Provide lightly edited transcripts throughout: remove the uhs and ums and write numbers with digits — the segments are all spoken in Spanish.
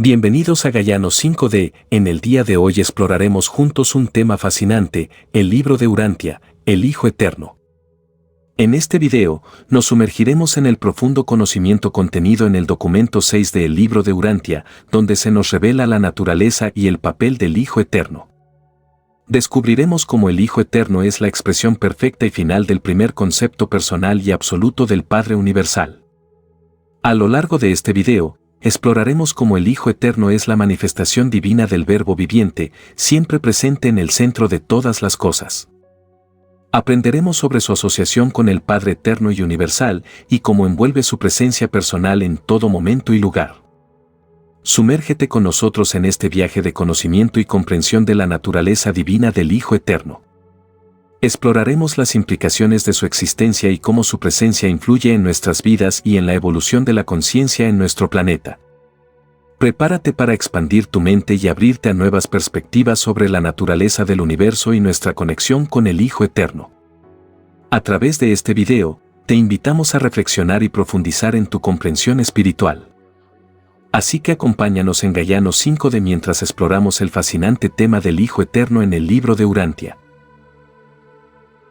Bienvenidos a Gayano 5D. En el día de hoy exploraremos juntos un tema fascinante, el libro de Urantia, el Hijo Eterno. En este video, nos sumergiremos en el profundo conocimiento contenido en el documento 6 del libro de Urantia, donde se nos revela la naturaleza y el papel del Hijo Eterno. Descubriremos cómo el Hijo Eterno es la expresión perfecta y final del primer concepto personal y absoluto del Padre Universal. A lo largo de este video, exploraremos cómo el Hijo Eterno es la manifestación divina del Verbo viviente, siempre presente en el centro de todas las cosas. Aprenderemos sobre su asociación con el Padre Eterno y Universal y cómo envuelve su presencia personal en todo momento y lugar. Sumérgete con nosotros en este viaje de conocimiento y comprensión de la naturaleza divina del Hijo Eterno. Exploraremos las implicaciones de su existencia y cómo su presencia influye en nuestras vidas y en la evolución de la conciencia en nuestro planeta. Prepárate para expandir tu mente y abrirte a nuevas perspectivas sobre la naturaleza del universo y nuestra conexión con el Hijo Eterno. A través de este video, te invitamos a reflexionar y profundizar en tu comprensión espiritual. Así que acompáñanos en Gayano 5D mientras exploramos el fascinante tema del Hijo Eterno en el libro de Urantia.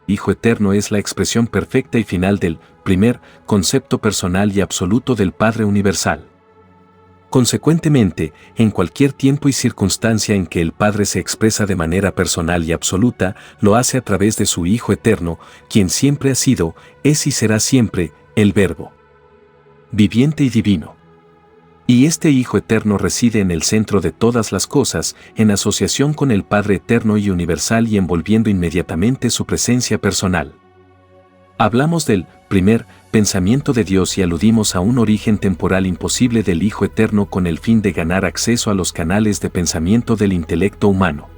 Hijo Eterno es la expresión perfecta y final del primer concepto personal y absoluto del Padre Universal. Consecuentemente, en cualquier tiempo y circunstancia en que el Padre se expresa de manera personal y absoluta, lo hace a través de su Hijo Eterno, quien siempre ha sido, es y será siempre, el Verbo viviente y divino. Y este Hijo Eterno reside en el centro de todas las cosas, en asociación con el Padre Eterno y Universal y envolviendo inmediatamente su presencia personal. Hablamos del primer pensamiento de Dios y aludimos a un origen temporal imposible del Hijo Eterno con el fin de ganar acceso a los canales de pensamiento del intelecto humano.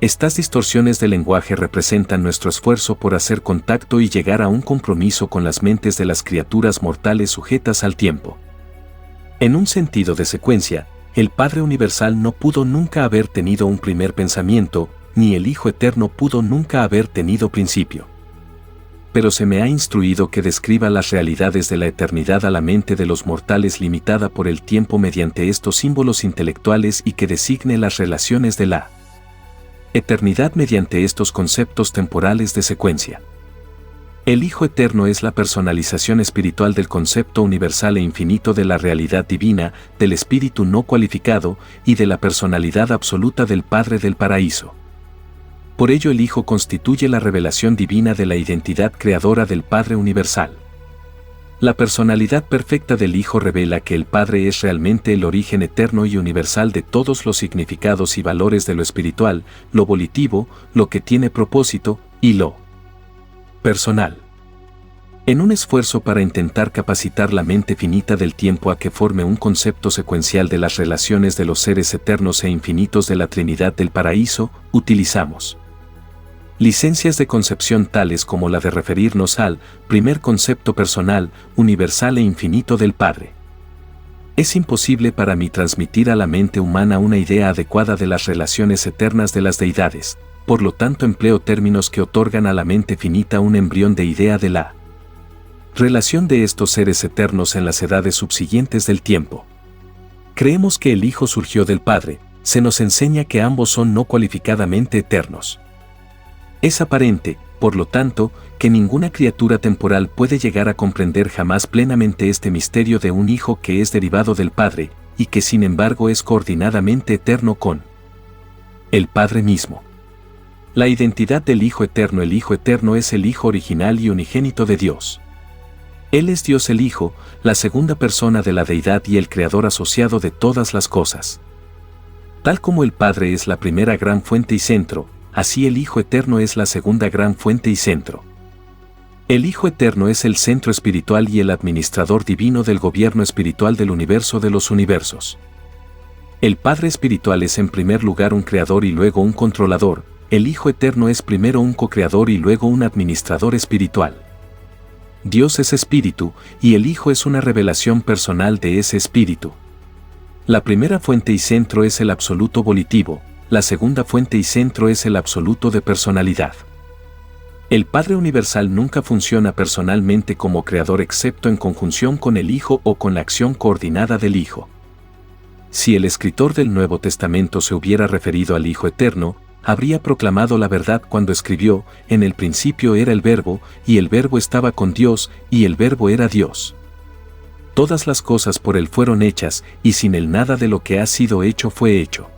Estas distorsiones del lenguaje representan nuestro esfuerzo por hacer contacto y llegar a un compromiso con las mentes de las criaturas mortales sujetas al tiempo. En un sentido de secuencia, el Padre Universal no pudo nunca haber tenido un primer pensamiento, ni el Hijo Eterno pudo nunca haber tenido principio. Pero se me ha instruido que describa las realidades de la eternidad a la mente de los mortales limitada por el tiempo mediante estos símbolos intelectuales y que designe las relaciones de la eternidad mediante estos conceptos temporales de secuencia. El Hijo Eterno es la personalización espiritual del concepto universal e infinito de la realidad divina, del espíritu no cualificado y de la personalidad absoluta del Padre del Paraíso. Por ello el Hijo constituye la revelación divina de la identidad creadora del Padre Universal. La personalidad perfecta del Hijo revela que el Padre es realmente el origen eterno y universal de todos los significados y valores de lo espiritual, lo volitivo, lo que tiene propósito, y lo personal. En un esfuerzo para intentar capacitar la mente finita del tiempo a que forme un concepto secuencial de las relaciones de los seres eternos e infinitos de la Trinidad del Paraíso, utilizamos licencias de concepción tales como la de referirnos al primer concepto personal, universal e infinito del Padre. Es imposible para mí transmitir a la mente humana una idea adecuada de las relaciones eternas de las deidades, por lo tanto empleo términos que otorgan a la mente finita un embrión de idea de la relación de estos seres eternos en las edades subsiguientes del tiempo. Creemos que el Hijo surgió del Padre, se nos enseña que ambos son no cualificadamente eternos. Es aparente, por lo tanto, que ninguna criatura temporal puede llegar a comprender jamás plenamente este misterio de un Hijo que es derivado del Padre, y que sin embargo es coordinadamente eterno con el Padre mismo. La identidad del Hijo Eterno. El Hijo Eterno es el Hijo original y unigénito de Dios. Él es Dios el Hijo, la segunda persona de la deidad y el creador asociado de todas las cosas. Tal como el Padre es la primera gran fuente y centro, así el Hijo Eterno es la segunda gran fuente y centro. El Hijo Eterno es el centro espiritual y el administrador divino del gobierno espiritual del universo de los universos. El Padre espiritual es en primer lugar un creador y luego un controlador. El Hijo Eterno es primero un co-creador y luego un administrador espiritual. Dios es espíritu, y el Hijo es una revelación personal de ese espíritu. La primera fuente y centro es el absoluto volitivo, la segunda fuente y centro es el absoluto de personalidad. El Padre Universal nunca funciona personalmente como creador excepto en conjunción con el Hijo o con la acción coordinada del Hijo. Si el escritor del Nuevo Testamento se hubiera referido al Hijo Eterno, habría proclamado la verdad cuando escribió: en el principio era el Verbo, y el Verbo estaba con Dios, y el Verbo era Dios. Todas las cosas por él fueron hechas, y sin él nada de lo que ha sido hecho fue hecho.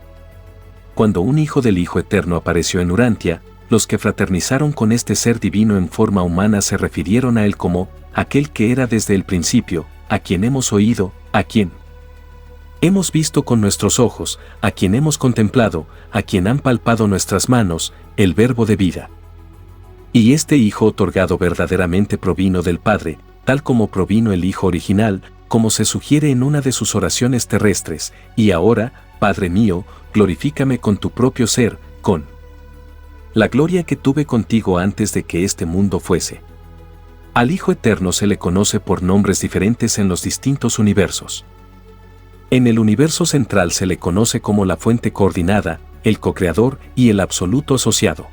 Cuando un hijo del Hijo Eterno apareció en Urantia, los que fraternizaron con este ser divino en forma humana se refirieron a él como aquel que era desde el principio, a quien hemos oído, a quien hemos visto con nuestros ojos, a quien hemos contemplado, a quien han palpado nuestras manos, el Verbo de vida. Y este Hijo otorgado verdaderamente provino del Padre, tal como provino el Hijo original, como se sugiere en una de sus oraciones terrestres: y ahora, Padre mío, glorifícame con tu propio ser, con la gloria que tuve contigo antes de que este mundo fuese. Al Hijo Eterno se le conoce por nombres diferentes en los distintos universos. En el universo central se le conoce como la fuente coordinada, el co-creador y el absoluto asociado.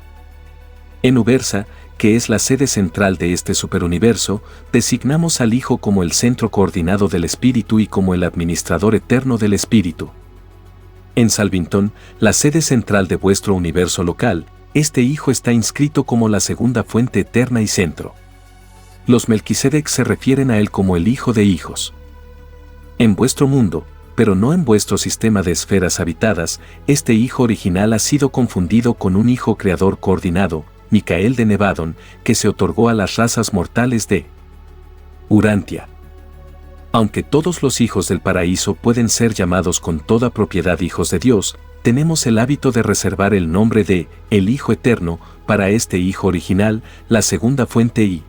En Ubersa, que es la sede central de este superuniverso, designamos al Hijo como el centro coordinado del Espíritu y como el administrador eterno del Espíritu. En Salvington, la sede central de vuestro universo local, este Hijo está inscrito como la segunda fuente eterna y centro. Los Melquisedec se refieren a él como el Hijo de hijos. En vuestro mundo, pero no en vuestro sistema de esferas habitadas, este Hijo original ha sido confundido con un Hijo creador coordinado, Micael de Nevadon, que se otorgó a las razas mortales de Urantia. Aunque todos los hijos del paraíso pueden ser llamados con toda propiedad hijos de Dios, tenemos el hábito de reservar el nombre de el Hijo Eterno para este Hijo original, la segunda fuente y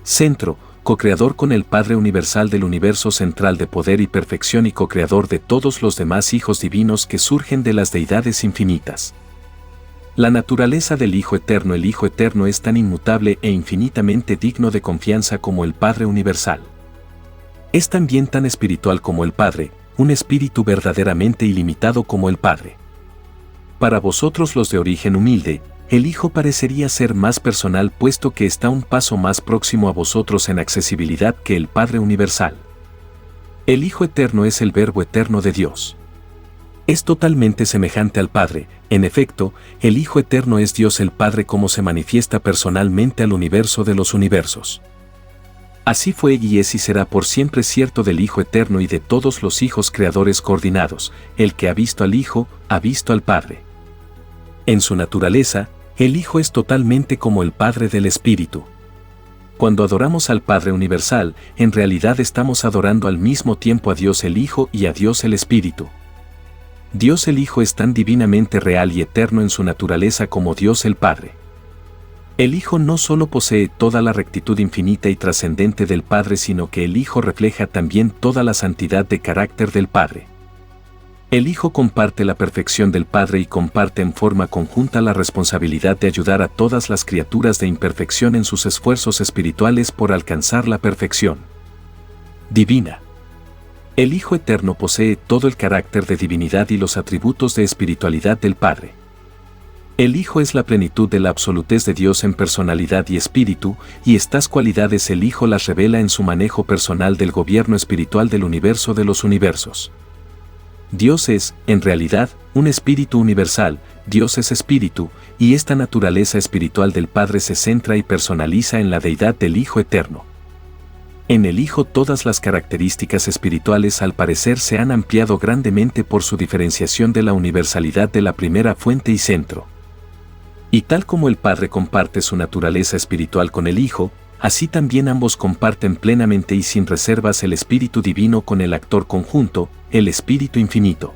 centro, co-creador con el Padre universal del universo central de poder y perfección y co-creador de todos los demás hijos divinos que surgen de las deidades infinitas. La naturaleza del Hijo Eterno: el Hijo Eterno es tan inmutable e infinitamente digno de confianza como el Padre universal. Es también tan espiritual como el Padre, un espíritu verdaderamente ilimitado como el Padre. Para vosotros los de origen humilde, el Hijo parecería ser más personal puesto que está un paso más próximo a vosotros en accesibilidad que el Padre universal. El Hijo Eterno es el Verbo eterno de Dios. Es totalmente semejante al Padre. En efecto, el Hijo Eterno es Dios el Padre como se manifiesta personalmente al universo de los universos. Así fue y es y será por siempre cierto del Hijo Eterno y de todos los hijos creadores coordinados: el que ha visto al Hijo, ha visto al Padre. En su naturaleza, el Hijo es totalmente como el Padre del Espíritu. Cuando adoramos al Padre universal, en realidad estamos adorando al mismo tiempo a Dios el Hijo y a Dios el Espíritu. Dios el Hijo es tan divinamente real y eterno en su naturaleza como Dios el Padre. El Hijo no solo posee toda la rectitud infinita y trascendente del Padre, sino que el Hijo refleja también toda la santidad de carácter del Padre. El Hijo comparte la perfección del Padre y comparte en forma conjunta la responsabilidad de ayudar a todas las criaturas de imperfección en sus esfuerzos espirituales por alcanzar la perfección divina. El Hijo Eterno posee todo el carácter de divinidad y los atributos de espiritualidad del Padre. El Hijo es la plenitud de la absolutez de Dios en personalidad y espíritu, y estas cualidades el Hijo las revela en su manejo personal del gobierno espiritual del universo de los universos. Dios es, en realidad, un espíritu universal. Dios es espíritu, y esta naturaleza espiritual del Padre se centra y personaliza en la deidad del Hijo Eterno. En el Hijo todas las características espirituales al parecer se han ampliado grandemente por su diferenciación de la universalidad de la primera fuente y centro. Y tal como el Padre comparte su naturaleza espiritual con el Hijo, así también ambos comparten plenamente y sin reservas el Espíritu Divino con el actor conjunto, el Espíritu Infinito.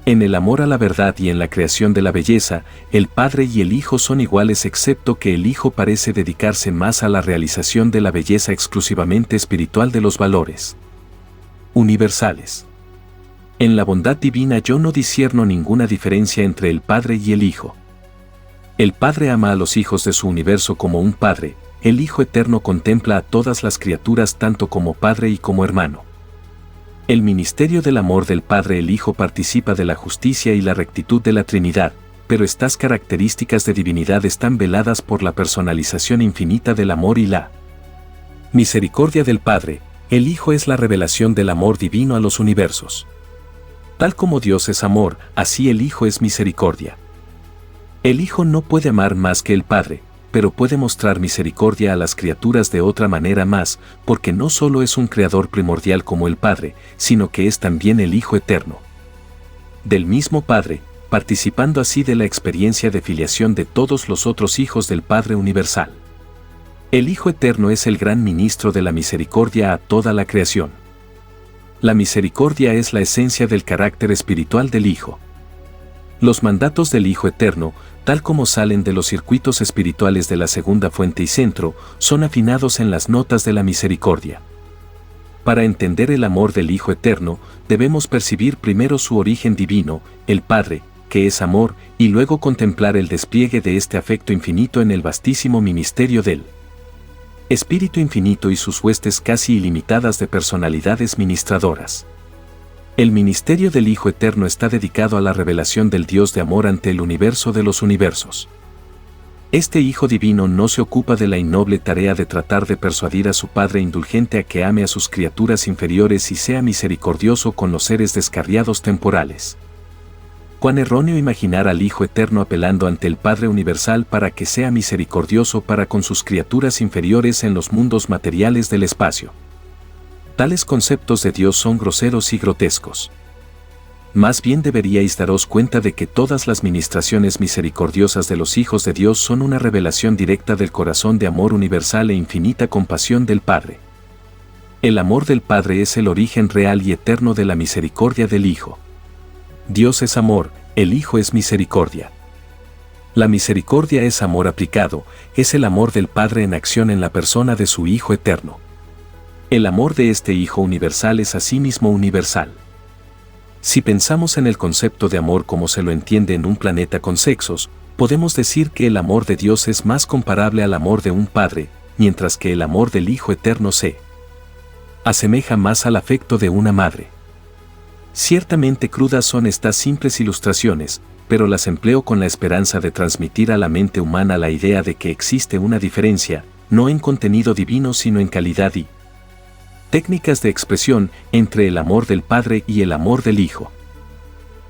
En el amor a la verdad y en la creación de la belleza, el Padre y el Hijo son iguales, excepto que el Hijo parece dedicarse más a la realización de la belleza exclusivamente espiritual de los valores universales. En la bondad divina yo no discierno ninguna diferencia entre el Padre y el Hijo. El Padre ama a los hijos de su universo como un Padre. El Hijo Eterno contempla a todas las criaturas tanto como Padre y como hermano. El ministerio del amor del Padre el Hijo participa de la justicia y la rectitud de la Trinidad, pero estas características de divinidad están veladas por la personalización infinita del amor y la misericordia del Padre. El Hijo es la revelación del amor divino a los universos. Tal como Dios es amor, así el Hijo es misericordia. El Hijo no puede amar más que el Padre, pero puede mostrar misericordia a las criaturas de otra manera más, porque no solo es un creador primordial como el Padre, sino que es también el Hijo eterno del mismo Padre, participando así de la experiencia de filiación de todos los otros hijos del Padre universal. El Hijo eterno es el gran ministro de la misericordia a toda la creación. La misericordia es la esencia del carácter espiritual del Hijo. Los mandatos del Hijo eterno, tal como salen de los circuitos espirituales de la segunda fuente y centro, son afinados en las notas de la misericordia. Para entender el amor del Hijo eterno, debemos percibir primero su origen divino, el Padre, que es amor, y luego contemplar el despliegue de este afecto infinito en el vastísimo ministerio del Espíritu infinito y sus huestes casi ilimitadas de personalidades ministradoras. El ministerio del Hijo eterno está dedicado a la revelación del Dios de amor ante el universo de los universos. Este Hijo divino no se ocupa de la innoble tarea de tratar de persuadir a su Padre indulgente a que ame a sus criaturas inferiores y sea misericordioso con los seres descarriados temporales. Cuán erróneo imaginar al Hijo eterno apelando ante el Padre universal para que sea misericordioso para con sus criaturas inferiores en los mundos materiales del espacio. Tales conceptos de Dios son groseros y grotescos. Más bien deberíais daros cuenta de que todas las ministraciones misericordiosas de los hijos de Dios son una revelación directa del corazón de amor universal e infinita compasión del Padre. El amor del Padre es el origen real y eterno de la misericordia del Hijo. Dios es amor, el Hijo es misericordia. La misericordia es amor aplicado, es el amor del Padre en acción en la persona de su Hijo eterno. El amor de este Hijo universal es asimismo universal. Si pensamos en el concepto de amor como se lo entiende en un planeta con sexos, podemos decir que el amor de Dios es más comparable al amor de un padre, mientras que el amor del Hijo eterno se asemeja más al afecto de una madre. Ciertamente crudas son estas simples ilustraciones, pero las empleo con la esperanza de transmitir a la mente humana la idea de que existe una diferencia, no en contenido divino sino en calidad y técnicas de expresión entre el amor del Padre y el amor del Hijo.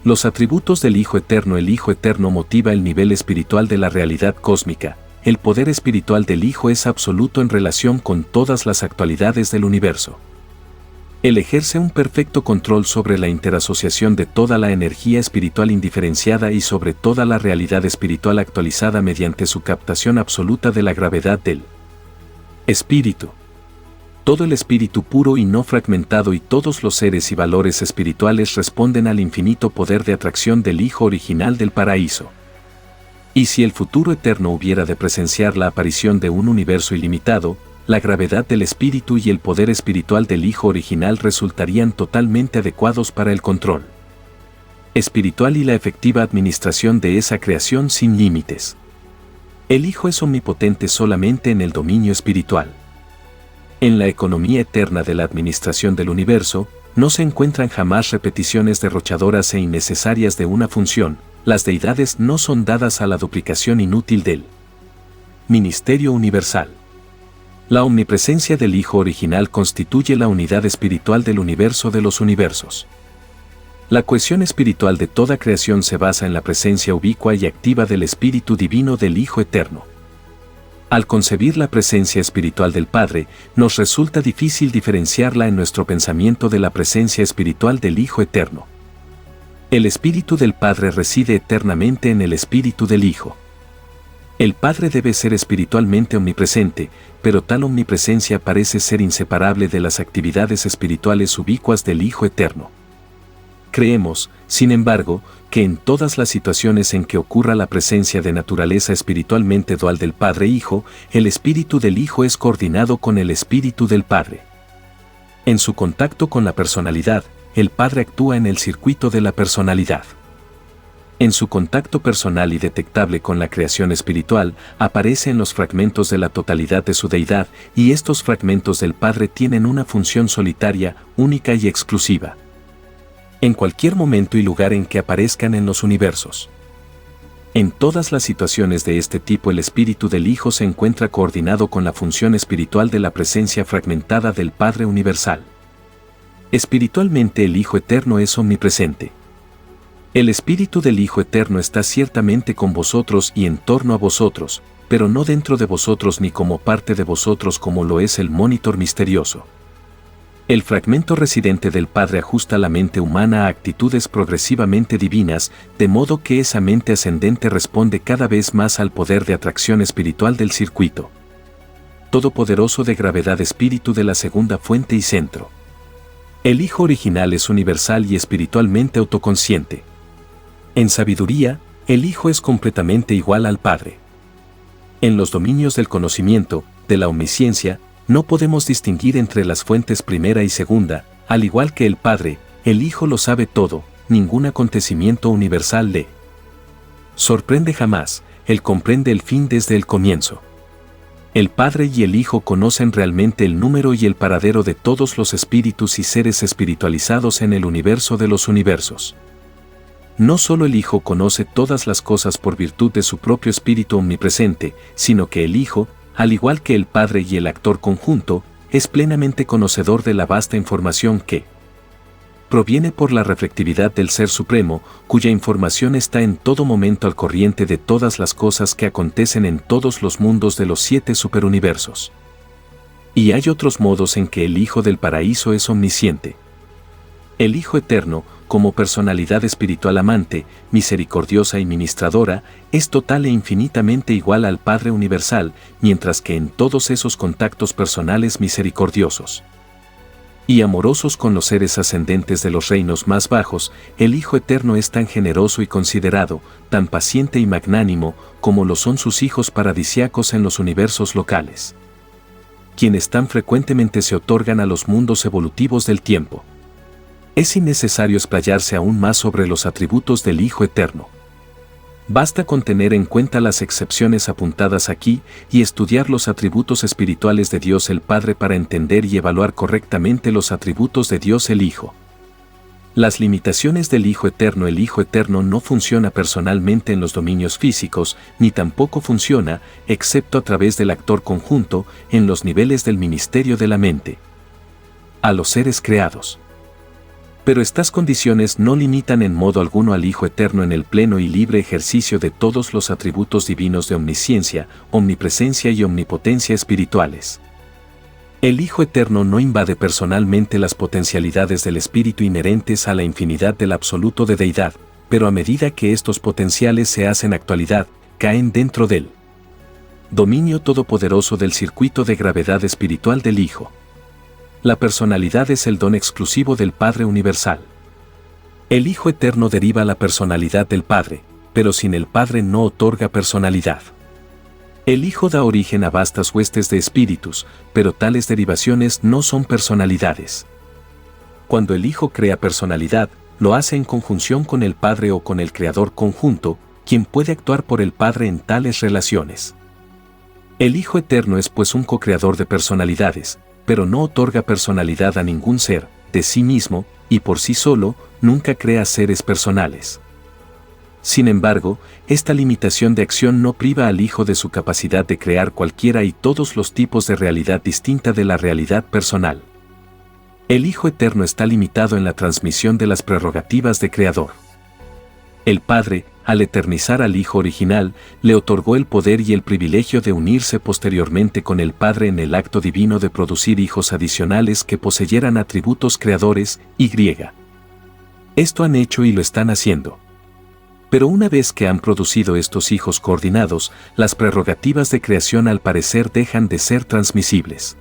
Los atributos del Hijo eterno. El Hijo eterno motiva el nivel espiritual de la realidad cósmica. El poder espiritual del Hijo es absoluto en relación con todas las actualidades del universo. Él ejerce un perfecto control sobre la interasociación de toda la energía espiritual indiferenciada y sobre toda la realidad espiritual actualizada mediante su captación absoluta de la gravedad del Espíritu. Todo el espíritu puro y no fragmentado y todos los seres y valores espirituales responden al infinito poder de atracción del Hijo original del paraíso. Y si el futuro eterno hubiera de presenciar la aparición de un universo ilimitado, la gravedad del espíritu y el poder espiritual del Hijo original resultarían totalmente adecuados para el control espiritual y la efectiva administración de esa creación sin límites. El Hijo es omnipotente solamente en el dominio espiritual. En la economía eterna de la administración del universo, no se encuentran jamás repeticiones derrochadoras e innecesarias de una función. Las deidades no son dadas a la duplicación inútil del ministerio universal. La omnipresencia del Hijo original constituye la unidad espiritual del universo de los universos. La cohesión espiritual de toda creación se basa en la presencia ubicua y activa del Espíritu Divino del Hijo Eterno. Al concebir la presencia espiritual del Padre, nos resulta difícil diferenciarla en nuestro pensamiento de la presencia espiritual del Hijo Eterno. El Espíritu del Padre reside eternamente en el Espíritu del Hijo. El Padre debe ser espiritualmente omnipresente, pero tal omnipresencia parece ser inseparable de las actividades espirituales ubicuas del Hijo Eterno. Creemos, sin embargo, que en todas las situaciones en que ocurra la presencia de naturaleza espiritualmente dual del Padre-Hijo, el Espíritu del Hijo es coordinado con el Espíritu del Padre. En su contacto con la personalidad, el Padre actúa en el circuito de la personalidad. En su contacto personal y detectable con la creación espiritual, aparece en los fragmentos de la totalidad de su deidad, y estos fragmentos del Padre tienen una función solitaria, única y exclusiva. En cualquier momento y lugar en que aparezcan en los universos. En todas las situaciones de este tipo el Espíritu del Hijo se encuentra coordinado con la función espiritual de la presencia fragmentada del Padre Universal. Espiritualmente el Hijo Eterno es omnipresente. El Espíritu del Hijo Eterno está ciertamente con vosotros y en torno a vosotros, pero no dentro de vosotros ni como parte de vosotros como lo es el monitor misterioso. El fragmento residente del Padre ajusta la mente humana a actitudes progresivamente divinas, de modo que esa mente ascendente responde cada vez más al poder de atracción espiritual del circuito todopoderoso de gravedad espíritu de la segunda fuente y centro. El Hijo original es universal y espiritualmente autoconsciente. En sabiduría, el Hijo es completamente igual al Padre. En los dominios del conocimiento, de la omnisciencia, no podemos distinguir entre las fuentes primera y segunda, al igual que el Padre, el Hijo lo sabe todo, ningún acontecimiento universal le sorprende jamás, él comprende el fin desde el comienzo. El Padre y el Hijo conocen realmente el número y el paradero de todos los espíritus y seres espiritualizados en el universo de los universos. No solo el Hijo conoce todas las cosas por virtud de su propio espíritu omnipresente, sino que el Hijo, al igual que el Padre y el actor conjunto, es plenamente conocedor de la vasta información que proviene por la reflectividad del Ser Supremo, cuya información está en todo momento al corriente de todas las cosas que acontecen en todos los mundos de los 7 superuniversos. Y hay otros modos en que el Hijo del Paraíso es omnisciente. El Hijo Eterno, como personalidad espiritual amante, misericordiosa y ministradora, es total e infinitamente igual al Padre Universal, mientras que en todos esos contactos personales misericordiosos y amorosos con los seres ascendentes de los reinos más bajos, el Hijo Eterno es tan generoso y considerado, tan paciente y magnánimo, como lo son sus hijos paradisíacos en los universos locales, quienes tan frecuentemente se otorgan a los mundos evolutivos del tiempo. Es innecesario explayarse aún más sobre los atributos del Hijo Eterno. Basta con tener en cuenta las excepciones apuntadas aquí y estudiar los atributos espirituales de Dios el Padre para entender y evaluar correctamente los atributos de Dios el Hijo. Las limitaciones del Hijo Eterno. El Hijo Eterno no funciona personalmente en los dominios físicos, ni tampoco funciona, excepto a través del actor conjunto, en los niveles del ministerio de la mente, a los seres creados. Pero estas condiciones no limitan en modo alguno al Hijo Eterno en el pleno y libre ejercicio de todos los atributos divinos de omnisciencia, omnipresencia y omnipotencia espirituales. El Hijo Eterno no invade personalmente las potencialidades del Espíritu inherentes a la infinidad del absoluto de deidad, pero a medida que estos potenciales se hacen actualidad, caen dentro del dominio todopoderoso del circuito de gravedad espiritual del Hijo. La personalidad es el don exclusivo del Padre Universal. El Hijo Eterno deriva la personalidad del Padre, pero sin el Padre no otorga personalidad. El Hijo da origen a vastas huestes de espíritus, pero tales derivaciones no son personalidades. Cuando el Hijo crea personalidad, lo hace en conjunción con el Padre o con el Creador conjunto, quien puede actuar por el Padre en tales relaciones. El Hijo Eterno es pues un co-creador de personalidades, pero no otorga personalidad a ningún ser, de sí mismo, y por sí solo, nunca crea seres personales. Sin embargo, esta limitación de acción no priva al Hijo de su capacidad de crear cualquiera y todos los tipos de realidad distinta de la realidad personal. El Hijo Eterno está limitado en la transmisión de las prerrogativas de Creador. El Padre, al eternizar al Hijo original, le otorgó el poder y el privilegio de unirse posteriormente con el Padre en el acto divino de producir hijos adicionales que poseyeran atributos creadores, y. Esto han hecho y lo están haciendo. Pero una vez que han producido estos hijos coordinados, las prerrogativas de creación al parecer dejan de ser transmisibles.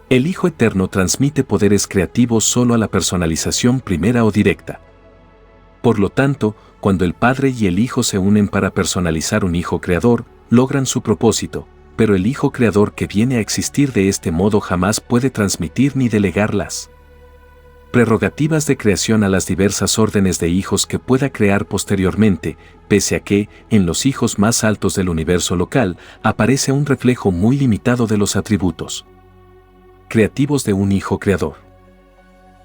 El Hijo Eterno transmite poderes creativos solo a la personalización primera o directa. Por lo tanto, cuando el Padre y el Hijo se unen para personalizar un Hijo Creador, logran su propósito, pero el Hijo Creador que viene a existir de este modo jamás puede transmitir ni delegar las prerrogativas de creación a las diversas órdenes de hijos que pueda crear posteriormente, pese a que, en los hijos más altos del universo local, aparece un reflejo muy limitado de los atributos creativos de un Hijo Creador.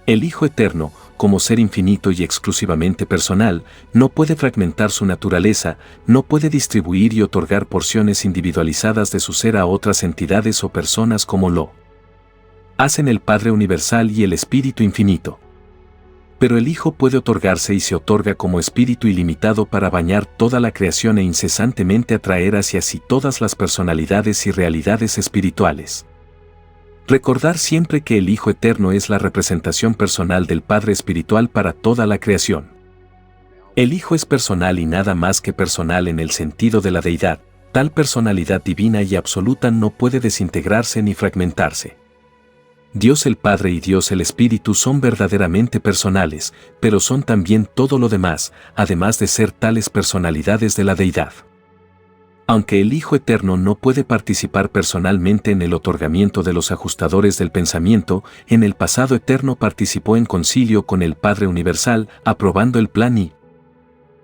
El Hijo Eterno, como ser infinito y exclusivamente personal, no puede fragmentar su naturaleza, no puede distribuir y otorgar porciones individualizadas de su ser a otras entidades o personas como lo hacen el Padre Universal y el Espíritu Infinito. Pero el Hijo puede otorgarse y se otorga como espíritu ilimitado para bañar toda la creación e incesantemente atraer hacia sí todas las personalidades y realidades espirituales. Recordar siempre que el Hijo Eterno es la representación personal del Padre Espiritual para toda la creación. El Hijo es personal y nada más que personal en el sentido de la deidad. Tal personalidad divina y absoluta no puede desintegrarse ni fragmentarse. Dios el Padre y Dios el Espíritu son verdaderamente personales, pero son también todo lo demás, además de ser tales personalidades de la deidad. Aunque el Hijo Eterno no puede participar personalmente en el otorgamiento de los ajustadores del pensamiento, en el pasado eterno participó en concilio con el Padre Universal, aprobando el plan y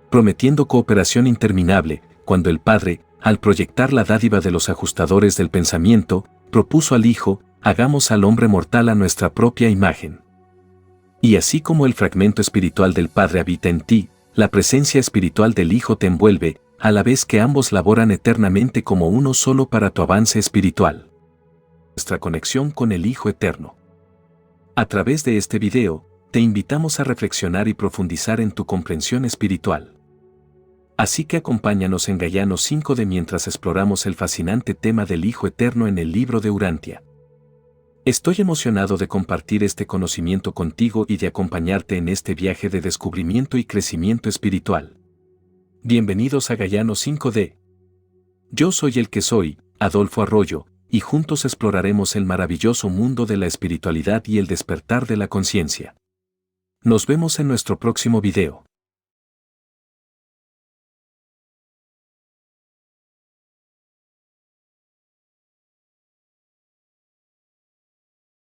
prometiendo cooperación interminable, cuando el Padre, al proyectar la dádiva de los ajustadores del pensamiento, propuso al Hijo, hagamos al hombre mortal a nuestra propia imagen. Y así como el fragmento espiritual del Padre habita en ti, la presencia espiritual del Hijo te envuelve, a la vez que ambos laboran eternamente como uno solo para tu avance espiritual. Nuestra conexión con el Hijo Eterno. A través de este video, te invitamos a reflexionar y profundizar en tu comprensión espiritual. Así que acompáñanos en Gayano 5D mientras exploramos el fascinante tema del Hijo Eterno en el libro de Urantia. Estoy emocionado de compartir este conocimiento contigo y de acompañarte en este viaje de descubrimiento y crecimiento espiritual. Bienvenidos a Gayano 5D. Yo soy el que soy, Adolfo Arroyo, y juntos exploraremos el maravilloso mundo de la espiritualidad y el despertar de la conciencia. Nos vemos en nuestro próximo video.